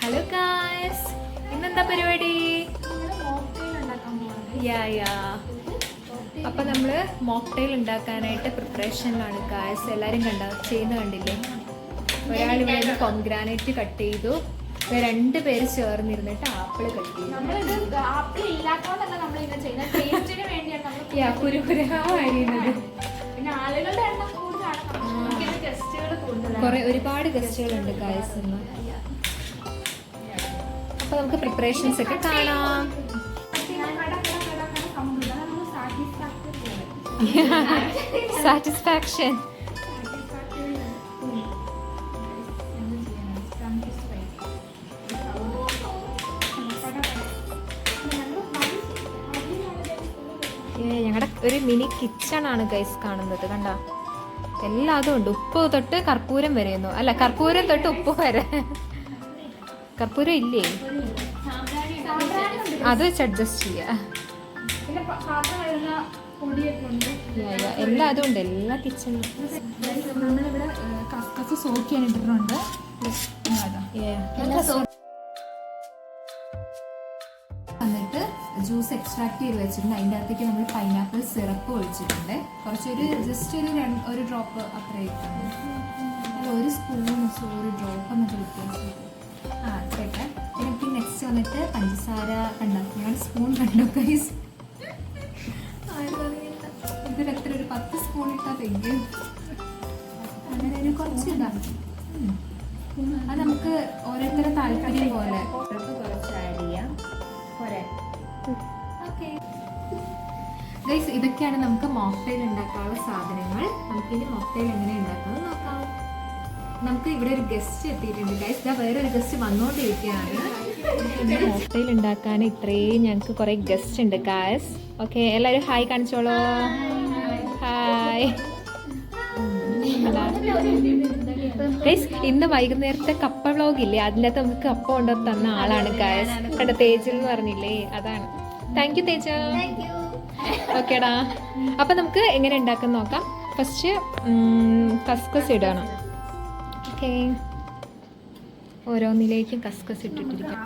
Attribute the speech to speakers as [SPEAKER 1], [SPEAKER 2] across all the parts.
[SPEAKER 1] Hello guys, ഇന്നെന്താ പരിപാടി? അപ്പം നമ്മൾ മോക്ടെയിൽ ഉണ്ടാക്കാനായിട്ട് പ്രിപ്പറേഷനിലാണ് ഗായ്സ്. എല്ലാവരും കണ്ടില്ലേ? ഒരാൾ ഇവിടെ പൊംഗ്രാനൈറ്റ് കട്ട് ചെയ്തു, രണ്ട് പേര് ചേർന്നിരുന്നിട്ട് ആപ്പിൾ കട്ട് ചെയ്തു. കുരുകുരായിരിക്കുന്നത്. ഒരുപാട് ഗസ്റ്റുകളുണ്ട് ഗായ്സ് ഇന്ന്. അപ്പൊ നമുക്ക് പ്രിപ്പറേഷൻസ് ഒക്കെ കാണാം. സാറ്റിസ്ഫാക്ഷൻ. ഞങ്ങളുടെ ഒരു മിനി കിച്ചൺ ആണ് ഗൈസ് കാണുന്നത്. കണ്ട, എല്ലാതും ഉണ്ട്. ഉപ്പ് തൊട്ട് കർപ്പൂരം വരെയൊന്നും അല്ല, കർപ്പൂരം തൊട്ട് ഉപ്പ് വരെ. കർപ്പൂരം ഇല്ലേ? അത് വെച്ച് അഡ്ജസ്റ്റ് ചെയ്യാം. എല്ലാ അതും ഉണ്ട്, എല്ലാ കിച്ചണും. നമ്മളിവിടെ കസ്കസ് സോക്ക് ചെയ്യാൻ ഇട്ടിട്ടുണ്ട്. എന്നിട്ട് ജ്യൂസ് എക്സ്ട്രാക്ട് ചെയ്ത് വെച്ചിട്ടുണ്ട്. അതിൻ്റെ അകത്തേക്ക് നമ്മൾ പൈനാപ്പിൾ സിറപ്പ് ഒഴിച്ചിട്ടുണ്ട്. ജസ്റ്റ് ഒരു ഡ്രോപ്പ് അത്ര ഇട്ടുണ്ട്. ഒരു സ്പൂൺ ഒരു ഡ്രോപ്പ് എന്നൊക്കെ വ്യത്യാസം. അത്രയൊക്കെ. എനിക്ക് നെക്സ്റ്റ് വന്നിട്ട് പഞ്ചസാര ഞാൻ സ്പൂൺ കണ്ടു ഗൈസ്. ഇതിൽ എത്ര ഒരു 10 സ്പൂൺ ഇട്ടാൽ തെയ്യും. അങ്ങനെ ഒരു കുറച്ച് ഇതാണ്. അത് നമുക്ക് ഓരോരുത്തരുടെ താല്പര്യം പോലെ കുറച്ച് ആഡ് ചെയ്യാം. ഗൈസ്, ഇതൊക്കെയാണ് നമുക്ക് മോക്ടെയിൽ ഉണ്ടാക്കാനുള്ള സാധനങ്ങൾ. നമുക്കിനി മോക്ടെയിൽ എങ്ങനെ ഉണ്ടാക്കാമെന്ന് നോക്കാം. നമുക്ക് ഇവിടെ ഒരു ഗസ്റ്റ് എത്തിയിട്ടുണ്ട് ഗൈസ്. ഇതാ വേറൊരു ഗസ്റ്റ് വന്നുകൊണ്ടിരിക്കുകയാണ്. മോക്ടെയിൽ ഉണ്ടാക്കാൻ ഇത്രയും ഞങ്ങൾക്ക് കുറെ ഗസ്റ്റ് ഉണ്ട് ഗൈസ്. ഓക്കെ, എല്ലാവരും ഹായ് കാണിച്ചോളൂ. Hi guys. ഇന്ന് വൈകുന്നേരത്തെ കപ്പ വ്ലോഗ് ഇല്ലേ, അതിനകത്ത് നമുക്ക് കപ്പ കൊണ്ടുവന്ന് തന്ന ആളാണ് ഗൈസ്. കണ്ട തേജൽ എന്ന് പറഞ്ഞില്ലേ, അതാണ്. Thank you Teja. ഓക്കേടാ, അപ്പൊ നമുക്ക് എങ്ങനെ ഉണ്ടാക്കാൻ നോക്കാം. ഫസ്റ്റ് കസ്കസ് ഇടണം. ഓക്കെ, ഓരോന്നിലേക്കും കസ്കസ് ഇട്ടിട്ടിരിക്കാം.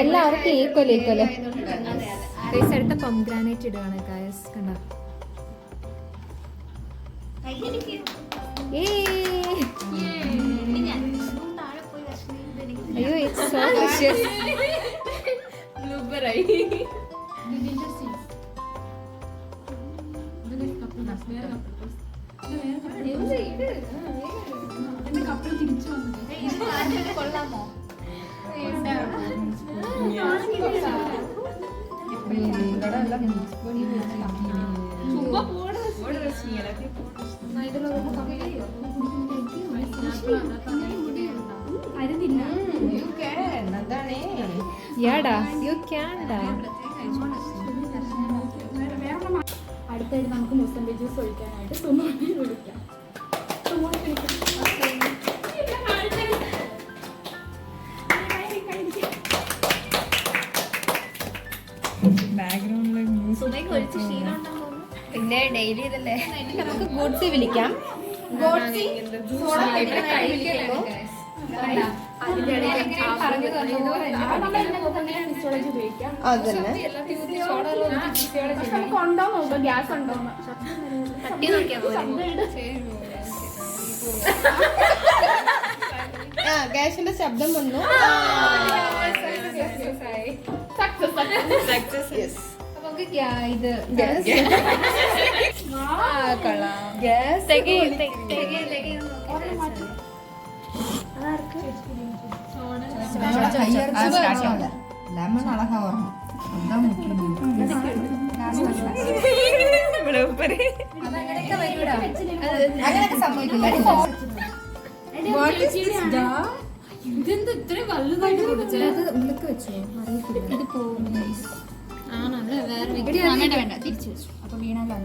[SPEAKER 1] എല്ലാവർക്കും ഈക്വല്. ഗൈസ്, അടുത്ത പൊംഗ്രാനൈറ്റ് ഇടുകയാണ് ഗൈസ്. കണ്ടോ? അയ്യോ, ഇറ്റ്സ് സോ ഡെലിഷ്യസ്. കൊള്ളാമോ?
[SPEAKER 2] അടുത്തായിട്ട് നമുക്ക് മുസംബി ജ്യൂസ് ഒഴിക്കാനായിട്ട് ഒഴിക്കാം.
[SPEAKER 1] പിന്നെ ഡെയിലി ഇതല്ലേ.
[SPEAKER 2] നമുക്ക് ഗോഡ്സി വിളിക്കാം. ഗ്യാസ് ഉണ്ടോ? ഗ്യാസിന്റെ ശബ്ദം വന്നു. ഇത്
[SPEAKER 3] ലെമൺ അഴകാ വരണം. അങ്ങനെയൊക്കെ സംഭവിക്കില്ല.
[SPEAKER 2] ഇതെന്ത് ഇത്രയും വലുതായിട്ട്
[SPEAKER 1] അത് ഉള്ളൊക്കെ വെച്ചോ? അറിയത്തില്ല. ഇത് പോകും.
[SPEAKER 2] വേണ്ട, തിരിച്ചു വെച്ചു. അപ്പൊ വീണാലോ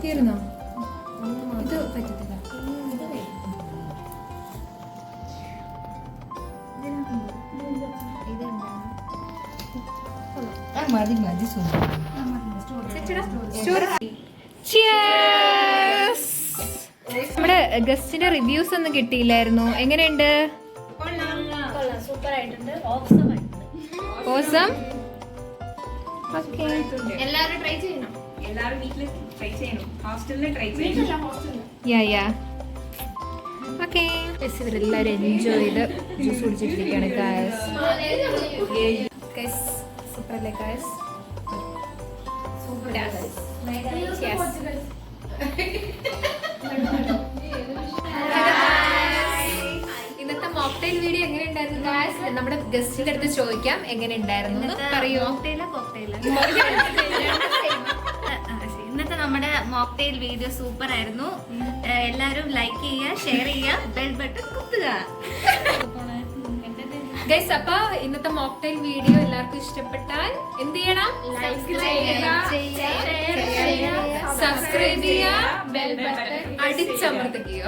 [SPEAKER 1] തീർന്നോ? ഇത് പറ്റത്തില്ല.
[SPEAKER 3] മതി
[SPEAKER 1] Cheers! ഗസ്റ്റിന്റെ റിവ്യൂസ് ഒന്നും കിട്ടിയില്ലായിരുന്നു. എങ്ങനെയുണ്ട്?
[SPEAKER 2] സൂപ്പർ ആയിട്ടുണ്ട്.
[SPEAKER 1] ഓസം. ഓക്കേ.
[SPEAKER 2] എല്ലാവരും ട്രൈ ചെയ്യണം.
[SPEAKER 3] എല്ലാവരും വീട്ടിൽ ട്രൈ ചെയ്യണം, ഹോസ്റ്റലിൽ ട്രൈ ചെയ്യണം.
[SPEAKER 1] യാ ഓക്കേ. ഇവരെല്ലാവരും എൻജോയ് ചെയ്ത് ജ്യൂസ് കുടിച്ചിട്ടിരിക്കുകയാണ് ഗായ്സ്. സൂപ്പർ അല്ലേ ഗായ്സ്? ഇന്നത്തെ മോക്ടെയിൽ വീഡിയോ എങ്ങനെ ഉണ്ടായിരുന്നു ഗായ്സ്? നമ്മുടെ ഗസ്റ്റിന്റെ അടുത്ത് ചോദിക്കാം എങ്ങനെ ഉണ്ടായിരുന്നു പറയൂ.
[SPEAKER 4] ഇന്നത്തെ നമ്മുടെ മോക്ടെയിൽ വീഡിയോ സൂപ്പർ ആയിരുന്നു. എല്ലാരും ലൈക്ക് ചെയ്യുക, ഷെയർ ചെയ്യുക, ബെൽ ബട്ടൺ കുത്തുക.
[SPEAKER 1] ഗൈസ്, അപ്പൊ ഇന്നത്തെ മോക്ടെയിൽ വീഡിയോ എല്ലാവർക്കും ഇഷ്ടപ്പെട്ടാൽ എന്ത് ചെയ്യണം? സബ്സ്ക്രൈബ് ചെയ്യുക, ബെൽ ബട്ടൺ അടിച്ചമർത്തിക്കുക.